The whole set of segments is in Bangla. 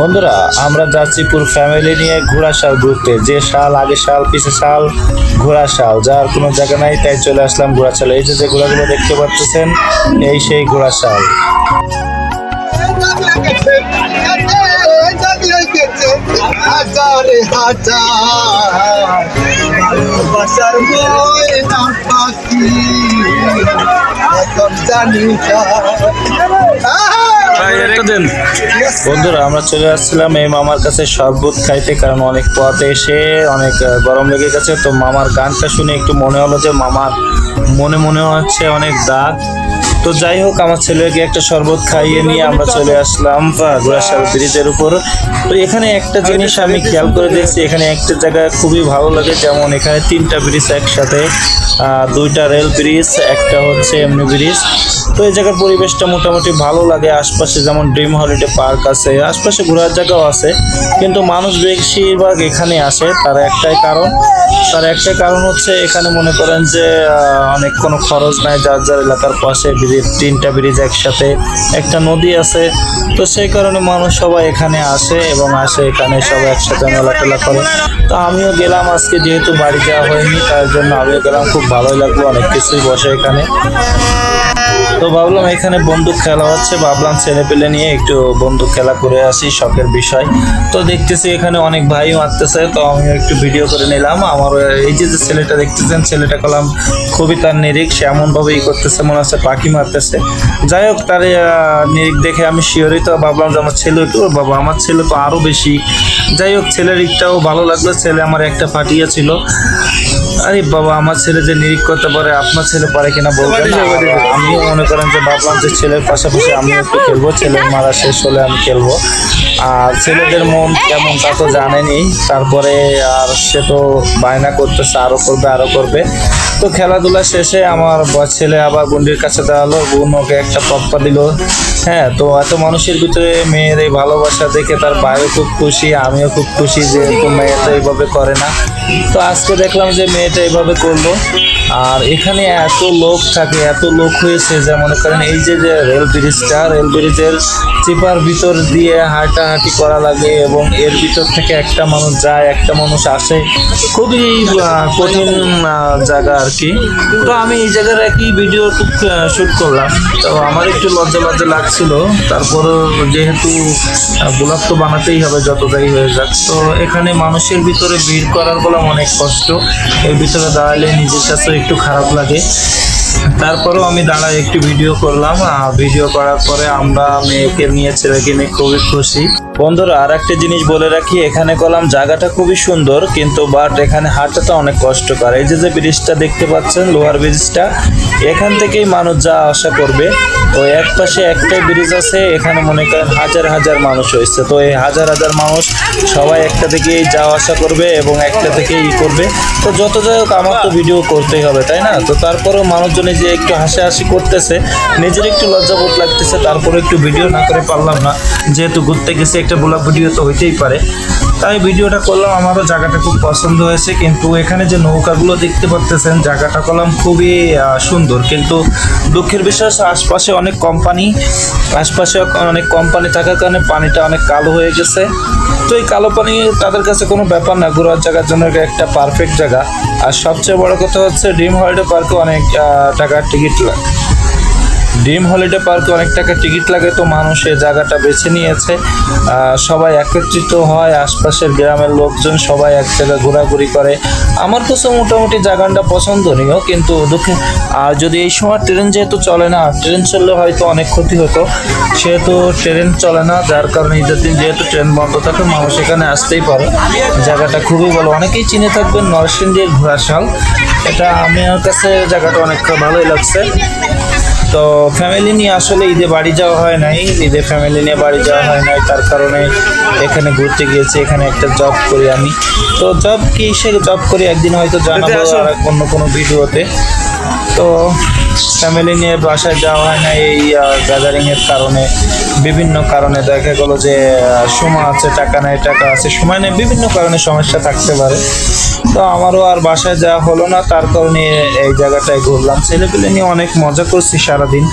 বন্ধুরা আমরা যাচ্ছি পুরো ফ্যামিলি নিয়ে ঘোড়া শাল ঘুরতে। যে শাল আগে শাল পিছে শাল ঘোড়া শাল, যার কোনো জায়গা নাই তাই চলে আসলাম ঘোড়া শাল। এই যে ঘোড়াগুলো দেখতে পাচ্ছেন এই সেই ঘোড়া শাল। বন্ধুরা আমরা চলে আসছিলাম এই মামার কাছে শরবত খাইতে, কারণ অনেক পথে এসে অনেক গরম লেগে গেছে। তো মামার গানটা শুনে একটু মনে হলো যে মামার মনে হচ্ছে অনেক দাঁত। তো যাই হোক, আমার ছেলেকে একটা শরবত খাইয়ে নিয়ে আমরা চলে আসলাম ঘোড়াশাল ব্রিজের উপর। তো এখানে একটা জিনিস আমি খেয়াল করে দেখছি, এখানে একটা জায়গা খুবই ভালো লাগে, যেমন এখানে তিনটা ব্রিজ একসাথে, দুইটা রেল ব্রিজ, একটা হচ্ছে এমনি ব্রিজ। তো এই জায়গার পরিবেশটা মোটামুটি ভালো লাগে। আশপাশে যেমন ড্রিম হলিডে পার্ক আছে, আশপাশে ঘোরার জায়গাও আছে, কিন্তু মানুষ বেশিরভাগ এখানে আসে। তার একটাই কারণ হচ্ছে এখানে মনে করেন যে অনেক কোনো খরচ নাই, যার যার এলাকার পাশে তিনটা ব্রিজ একসাথে, একটা নদী আছে। তো সেই কারণে মানুষ সবাই এখানে আসে এবং এখানে সবাই একসাথে মেলাটেলা করে। তো আমিও গেলাম আজকে, যেহেতু বাড়ি যাওয়া হয়নি তার জন্য আমিও গেলাম, খুব ভালোই লাগলো, অনেক কিছুই বসে এখানে। তো ভাবলাম এখানে বন্দুক খেলা হচ্ছে, ভাবলাম ছেলে পেলে নিয়ে একটু বন্দুক খেলা করে আসি, শখের বিষয়। তো দেখতেছি এখানে অনেক ভাই মারতেছে, তো আমি একটু ভিডিও করে নিলাম। আমার এই যে ছেলেটা দেখতেছেন, ছেলেটা কলাম খুবই তার নিরিখ, সে এমনভাবে করতেছে মনে হচ্ছে পাখি মারতেছে। যাই হোক, তার নিরিখ দেখে আমি শিওরই, তো ভাবলাম যে আমার ছেলে একটু, বাবা আমার ছেলে তো আরও বেশি। যাই হোক, ছেলের দিকটাও ভালো লাগলো, ছেলে আমার একটা ফাটিয়া ছিল। আরে বাবা, আমার ছেলে যে নিরিখ করতে পারে, আপনার ছেলে পারে কিনা বলবেন। আমিও মনে করেন যে ভাবলাম যে ছেলের পাশাপাশি আমিও একটু খেলবো, ছেলের মারা শেষ হলে আমি খেলবো। আর ছেলেদের মন কেমন তা তো জানেনি, তারপরে আর সে তো বায়না করতেছে আরো করবে। তো খেলাধুলা শেষে আমার ছেলে আবার বোনটির কাছে দাঁড়ালো, বোন ওকে একটা পপ্পা দিল। হ্যাঁ, তো এত মানুষের ভিতরে মেয়ের এই ভালোবাসা দেখে তার ভাইও খুব খুশি, আমিও খুব খুশি, যেহেতু মেয়েটা এইভাবে করে না। তো আজকে দেখলাম যে মেয়েটা এইভাবে করলো। আর এখানে এত লোক থাকে, এত লোক হয়েছে যে মনে করেন এই যে রেল ব্রিজের চিপার ভিতর দিয়ে হাঁটাহাঁটি করা লাগে, এবং এর ভিতর থেকে একটা মানুষ যায়, একটা মানুষ আসে, খুবই কঠিন জায়গা আর কি। তো আমি এই জায়গার একই ভিডিও শ্যুট করলাম, তো আমার একটু লজ্জা লাগছিল। তারপরও যেহেতু ব্লগ তো বানাতেই হবে যত যাই হয়ে যাক। তো এখানে মানুষের ভিতরে ভিড় করার বললাম অনেক কষ্ট, এর ভিতরে দাঁড়ালে নিজের কাছে একটু খারাপ লাগে। তারপরেও আমি দাঁড়ায় একটু ভিডিও করলাম। ভিডিও করার পরে আমরা মেয়েকে নিয়ে ছেলেকে নিয়ে খুবই খুশি। বন্ধুরা আর একটা জিনিস বলে রাখি, এখানে কলাম জায়গাটা খুবই সুন্দর, কিন্তু বাট এখানে হাঁটাটা অনেক কষ্টকর। এই যে ব্রিজটা দেখতে পাচ্ছেন, লোহার ব্রিজটা, এখান থেকেই মানুষ যা আসা করবে। তো এক পাশে একটাই ব্রিজ আছে, এখানে মনে করেন হাজার মানুষ হয়েছে। তো এই হাজার মানুষ সবাই একটা থেকেই যাওয়া আসা করবে এবং একটা থেকেই করবে। তো যত যাই হোক, আমার তো ভিডিও করতেই হবে, তাই না? তো তারপরেও মানুষজনে যে একটু হাসাহাসি করতেছে, নিজের একটু লজ্জাবোধ লাগতেছে, তারপরে একটু ভিডিও না করে পারলাম না, যেহেতু ঘুরতে গেছে একটা ব্লগ ভিডিও তো হইতেই পারে, তাই ভিডিওটা করলাম। আমারও জায়গাটা খুব পছন্দ হয়েছে, কিন্তু এখানে যে নৌকাগুলো দেখতে পাচ্তেছেন, জায়গাটা করলাম খুবই সুন্দর, কিন্তু দুঃখের বিষয় আশপাশে অনেক কোম্পানি থাকার কারণে পানিটা অনেক কালো হয়ে গেছে। তো এই কালো পানি তাদের কাছে কোনো ব্যাপার না, ঘোরার জায়গার জন্য একটা পারফেক্ট জায়গা। আর সবচেয়ে বড় কথা হচ্ছে ড্রিম হলিডে পার্কে অনেক টাকার টিকিট লাগে। তো মানুষ এই জায়গাটা বেছে নিয়েছে, সবাই একত্রিত হয়, আশপাশের গ্রামের লোকজন সবাই এক জায়গায় ঘোরাঘুরি করে। আমার কাছে মোটামুটি জায়গাটা পছন্দনীয়, কিন্তু দুঃখে আর যদি এই সময় ট্রেন যেহেতু চলে না, ট্রেন চললে হয়তো অনেক ক্ষতি হতো, সেহেতু ট্রেন চলে না, যার কারণে ঈদের দিন যেহেতু ট্রেন বন্ধ থাকে, মানুষ এখানে আসতেই পারে। জায়গাটা খুবই ভালো, অনেকেই চিনে থাকবেন নরসিংদীর ঘোড়াশাল। এটা আমার কাছে জায়গাটা অনেক ভালোই লাগছে। তো ফ্যামিলি নিয়ে আসলে ঈদে বাড়ি যাওয়া হয় নাই, তার কারণে এখানে ঘুরতে গিয়েছি। এখানে একটা জব করি আমি, তো জব করি একদিন হয়তো জানাবো আর অন্য কোনো ভিডিওতে। তো ফ্যামিলি নিয়ে বাসায় যাওয়া হয় না এই গ্যাদারিংয়ের কারণে, বিভিন্ন কারণে দেখা গেলো যে সময় আছে, টাকা নেই, টাকা আছে, সময় নেই, বিভিন্ন কারণে সমস্যা থাকতে পারে। তো আমারও আর বাসায় যাওয়া হলো না, তার কারণে এই জায়গাটায় ঘুরলাম। ছেলেপেলে নিয়ে অনেক মজা করছি সারাদিন,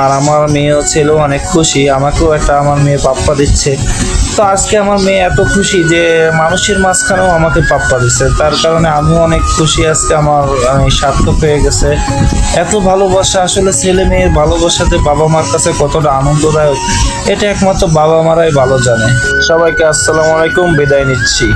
আর আমার মেয়েও ছেলেও অনেক খুশি, আমাকেও একটা আমার মেয়ে পাপ্পা দিচ্ছে। তো আজকে আমার মেয়ে এত খুশি যে মানুষের মাঝখানেও আমাকে পাপ্পা দিছে, তার কারণে আমিও অনেক খুশি। আজকে আমার সার্থক হয়ে গেছে। এত ভালোবাসা, আসলে ছেলে মেয়ের ভালোবাসাতে বাবা মার কাছে কতটা আনন্দদায়ক এটা একমাত্র বাবা মারাই ভালো জানে। সবাইকে আসসালামু আলাইকুম, বিদায় নিচ্ছি।